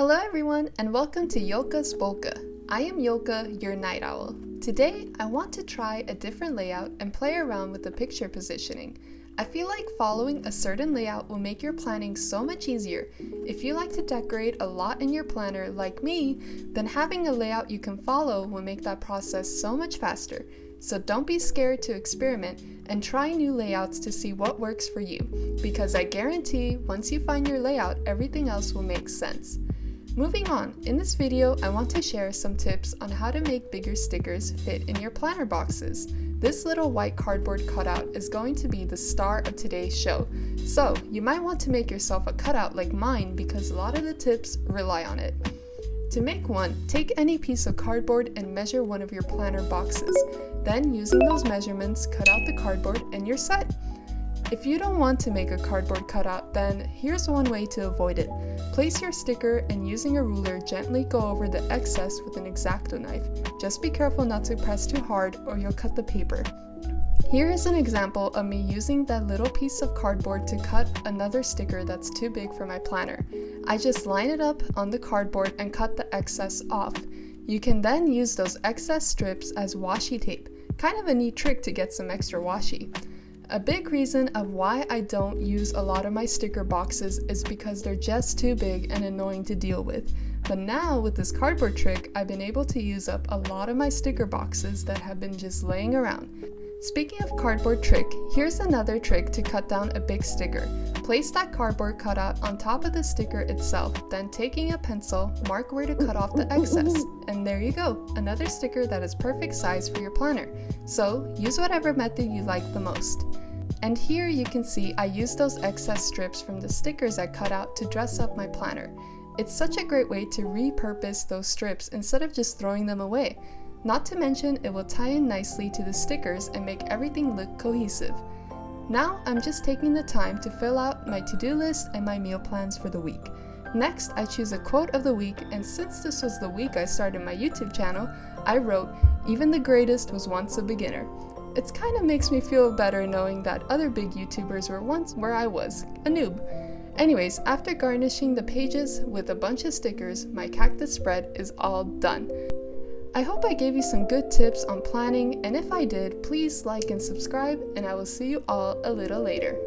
Hello everyone and welcome to Yolka's Polka. I am Yolka, your night owl. Today I want to try a different layout and play around with the picture positioning. I feel like following a certain layout will make your planning so much easier. If you like to decorate a lot in your planner like me, then having a layout you can follow will make that process so much faster. So don't be scared to experiment and try new layouts to see what works for you, because I guarantee once you find your layout, everything else will make sense. Moving on, in this video I want to share some tips on how to make bigger stickers fit in your planner boxes. This little white cardboard cutout is going to be the star of today's show, so you might want to make yourself a cutout like mine because a lot of the tips rely on it. To make one, take any piece of cardboard and measure one of your planner boxes. Then, using those measurements, cut out the cardboard and you're set. If you don't want to make a cardboard cutout, then here's one way to avoid it. Place your sticker and using a ruler, gently go over the excess with an X-Acto knife. Just be careful not to press too hard or you'll cut the paper. Here is an example of me using that little piece of cardboard to cut another sticker that's too big for my planner. I just line it up on the cardboard and cut the excess off. You can then use those excess strips as washi tape. Kind of a neat trick to get some extra washi. A big reason of why I don't use a lot of my sticker boxes is because they're just too big and annoying to deal with. But now with this cardboard trick, I've been able to use up a lot of my sticker boxes that have been just laying around. Speaking of cardboard trick, here's another trick to cut down a big sticker. Place that cardboard cutout on top of the sticker itself, then taking a pencil, mark where to cut off the excess. And there you go, another sticker that is perfect size for your planner. So use whatever method you like the most. And here you can see I used those excess strips from the stickers I cut out to dress up my planner. It's such a great way to repurpose those strips instead of just throwing them away. Not to mention, it will tie in nicely to the stickers and make everything look cohesive. Now I'm just taking the time to fill out my to-do list and my meal plans for the week. Next, I choose a quote of the week, and since this was the week I started my YouTube channel, I wrote, "Even the greatest was once a beginner." It kind of makes me feel better knowing that other big YouTubers were once where I was, a noob. Anyways, after garnishing the pages with a bunch of stickers, my cactus spread is all done. I hope I gave you some good tips on planning, and if I did, please like and subscribe, and I will see you all a little later.